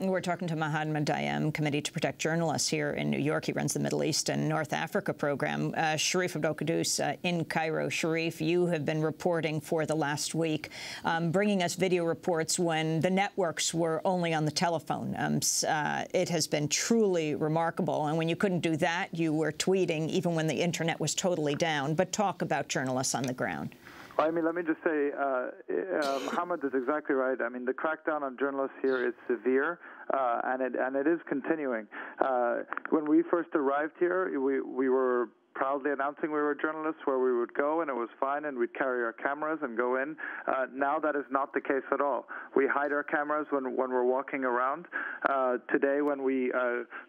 We're talking to Mohamed Dayem, Committee to Protect Journalists here in New York. He runs the Middle East and North Africa program. Sharif Abdel Kouddous in Cairo. Sharif, you have been reporting for the last week, bringing us video reports when the networks were only on the telephone. It has been truly remarkable. And when you couldn't do that, you were tweeting even when the internet was totally down. But talk about journalists on the ground. I mean, let me just say, Mohammed is exactly right. I mean, the crackdown on journalists here is severe, and it is continuing. When we first arrived here, we were proudly announcing we were journalists, where we would go and it was fine and we'd carry our cameras and go in. Now that is not the case at all. We hide our cameras when we're walking around. Today, when we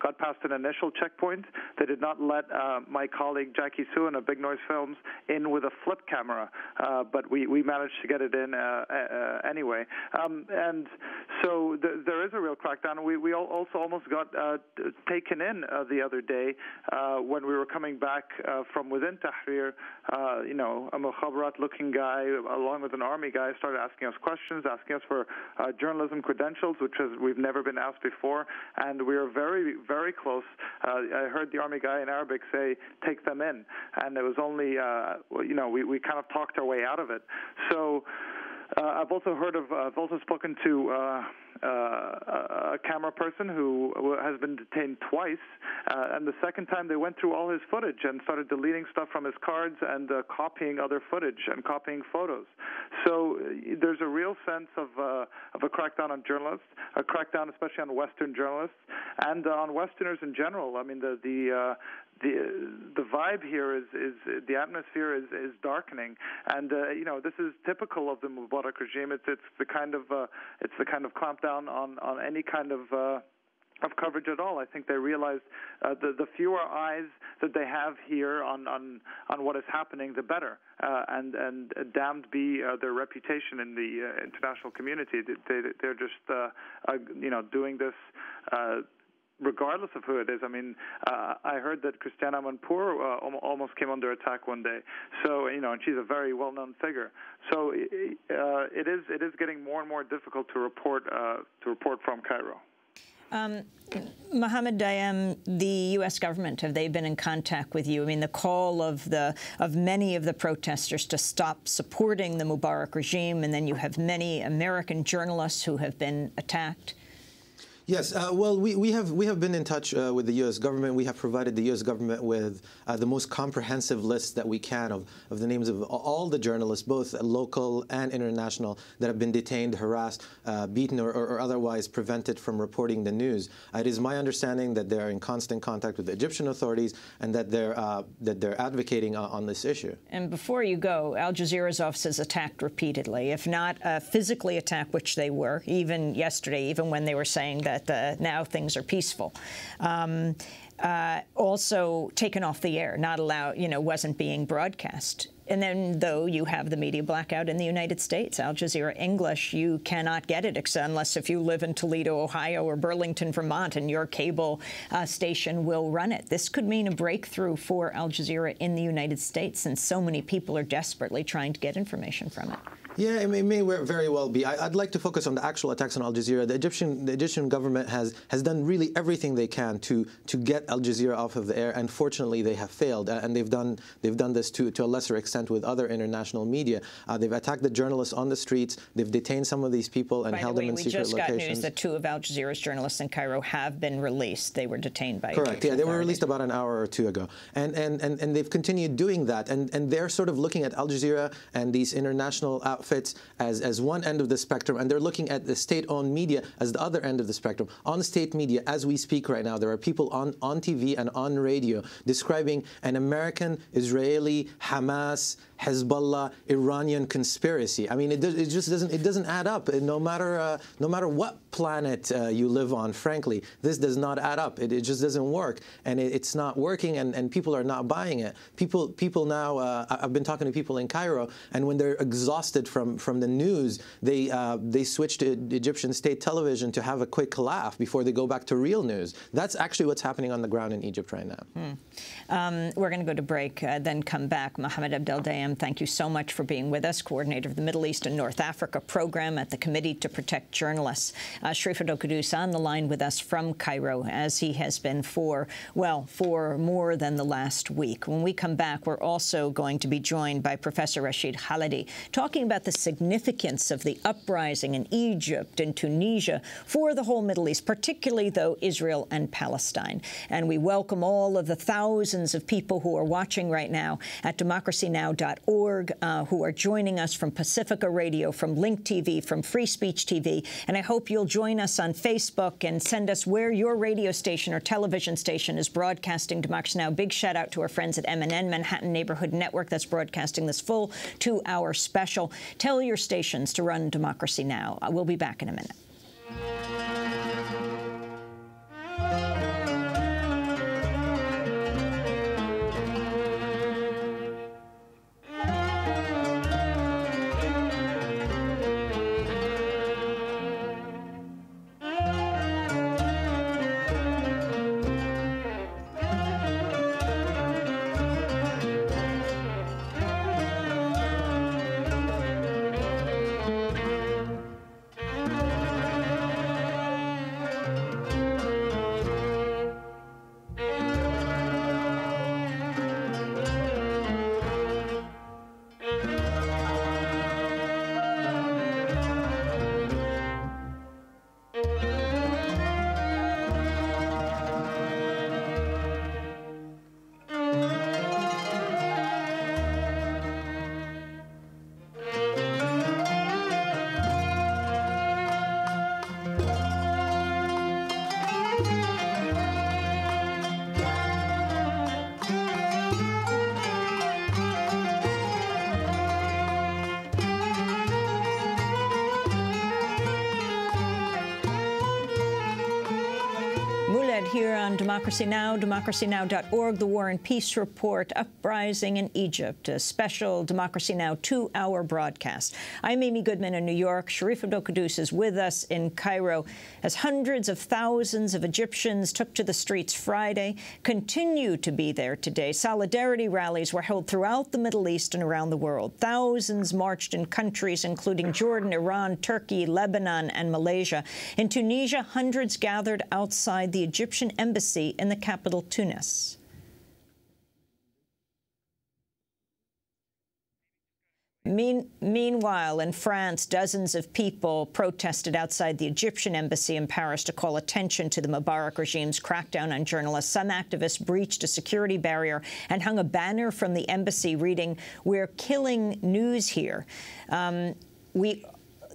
got past an initial checkpoint, they did not let my colleague Jackie Suin of Big Noise Films in with a flip camera, but we managed to get it in anyway. And so there is a real crackdown. We also almost got taken in the other day when we were coming back from within Tahrir. You know, a mukhabarat-looking guy, along with an army guy, started asking us questions, asking us for journalism credentials, which we've never been asked before, and we are very, very close. I heard the army guy in Arabic say, "Take them in," and it was only, you know, we kind of talked our way out of it. So I've also spoken to a camera person who has been detained twice, and the second time they went through all his footage and started deleting stuff from his cards and copying other footage and copying photos. So there's a real sense of a crackdown on journalists, a crackdown especially on Western journalists and on Westerners in general. I mean, the vibe here is the atmosphere is darkening, and you know, this is typical of the Mubarak regime. It's the kind of clampdown on any kind of coverage at all. I think they realize the fewer eyes that they have here on what is happening, the better. And damned be their reputation in the international community. They're just you know, doing this regardless of who it is. I mean, I heard that Christiana Amanpour almost came under attack one day. So, you know, and she's a very well-known figure. So it is getting more and more difficult to report from Cairo. Mohamed Dayem, the U.S. government, have they been in contact with you? I mean, the call of many of the protesters to stop supporting the Mubarak regime, and then you have many American journalists who have been attacked. Yes, well, we have been in touch with the U.S. government. We have provided the U.S. government with the most comprehensive list that we can of the names of all the journalists, both local and international, that have been detained, harassed, beaten, or otherwise prevented from reporting the news. It is my understanding that they are in constant contact with the Egyptian authorities and that they're advocating on this issue. And before you go, Al Jazeera's offices attacked repeatedly, if not physically attacked, which they were, even yesterday, even when they were saying that now things are peaceful. Also taken off the air, not allowed, you know, wasn't being broadcast. And then, though, you have the media blackout in the United States. Al Jazeera English, you cannot get it unless if you live in Toledo, Ohio, or Burlington, Vermont, and your cable station will run it. This could mean a breakthrough for Al Jazeera in the United States, since so many people are desperately trying to get information from it. Yeah, it may very well be. I'd like to focus on the actual attacks on Al Jazeera. The Egyptian government has done really everything they can to get Al Jazeera off of the air, and fortunately they have failed. And they've done this to a lesser extent with other international media. They've attacked the journalists on the streets. They've detained some of these people and held them in secret locations. By the way, we just got news that 2 of Al Jazeera's journalists in Cairo have been released. They were detained by Correct. Yeah, they were released about an hour or 2 ago, and they've continued doing that. And they're sort of looking at Al Jazeera and these international outfits as one end of the spectrum, and they're looking at the state-owned media as the other end of the spectrum. On state media, as we speak right now, there are people on TV and on radio describing an American, Israeli, Hamas, Hezbollah, Iranian conspiracy. I mean, it just doesn't add up. No matter what planet you live on, frankly, this does not add up. It just doesn't work, and it's not working, and people are not buying it. People now, I've been talking to people in Cairo, and when they're exhausted from the news, they switch to Egyptian state television to have a quick laugh before they go back to real news. That's actually what's happening on the ground in Egypt right now. We're going to go to break, then come back. Mohamed Abdel Dayem, Dayem, thank you so much for being with us, coordinator of the Middle East and North Africa program at the Committee to Protect Journalists. Sharif Kouddous on the line with us from Cairo, as he has been for more than the last week. When we come back, we're also going to be joined by Professor Rashid Khalidi, talking about the significance of the uprising in Egypt and Tunisia for the whole Middle East, particularly, though, Israel and Palestine. And we welcome all of the thousands of people who are watching right now at democracynow.org, who are joining us from Pacifica Radio, from Link TV, from Free Speech TV. And I hope you'll join us on Facebook and send us where your radio station or television station is broadcasting Democracy Now! Big shout out to our friends at MNN, Manhattan Neighborhood Network, that's broadcasting this full 2-hour special. Tell your stations to run Democracy Now! We'll be back in a minute. Here on Democracy Now!, democracynow.org, the War and Peace Report, Uprising in Egypt, a special Democracy Now! 2-hour broadcast. I'm Amy Goodman in New York. Sharif Kouddous is with us in Cairo as hundreds of thousands of Egyptians took to the streets Friday, continue to be there today. Solidarity rallies were held throughout the Middle East and around the world. Thousands marched in countries including Jordan, Iran, Turkey, Lebanon, and Malaysia. In Tunisia, hundreds gathered outside the Egyptian embassy in the capital, Tunis. Meanwhile, in France, dozens of people protested outside the Egyptian embassy in Paris to call attention to the Mubarak regime's crackdown on journalists. Some activists breached a security barrier and hung a banner from the embassy reading, "We're killing news here."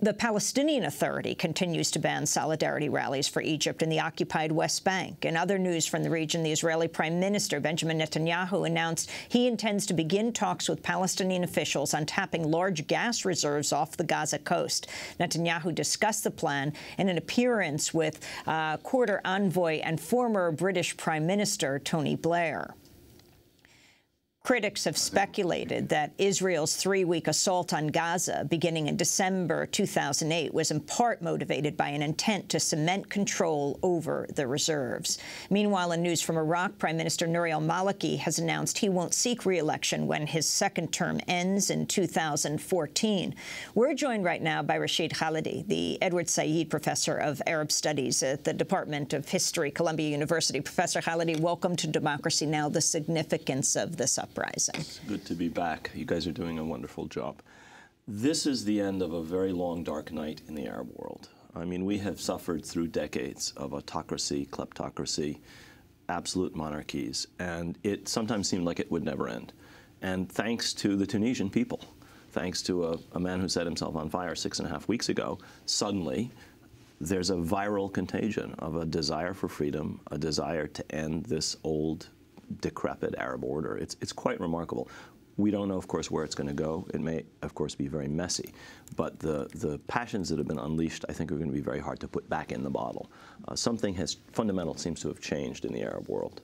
The Palestinian Authority continues to ban solidarity rallies for Egypt in the occupied West Bank. In other news from the region, the Israeli Prime Minister Benjamin Netanyahu announced he intends to begin talks with Palestinian officials on tapping large gas reserves off the Gaza coast. Netanyahu discussed the plan in an appearance with quarter envoy and former British Prime Minister Tony Blair. Critics have speculated that Israel's 3-week assault on Gaza beginning in December 2008 was in part motivated by an intent to cement control over the reserves. Meanwhile, in news from Iraq, Prime Minister Nouri al-Maliki has announced he won't seek re-election when his second term ends in 2014. We're joined right now by Rashid Khalidi, the Edward Said Professor of Arab Studies at the Department of History, Columbia University. Professor Khalidi, welcome to Democracy Now!, the significance of this uprising. It's good to be back. You guys are doing a wonderful job. This is the end of a very long, dark night in the Arab world. I mean, we have suffered through decades of autocracy, kleptocracy, absolute monarchies, and it sometimes seemed like it would never end. And thanks to the Tunisian people, thanks to a man who set himself on fire 6.5 weeks ago, suddenly there's a viral contagion of a desire for freedom, a desire to end this old, decrepit Arab order. It's quite remarkable. We don't know, of course, where it's going to go. It may, of course, be very messy. But the passions that have been unleashed, I think, are going to be very hard to put back in the bottle. Something fundamental seems to have changed in the Arab world.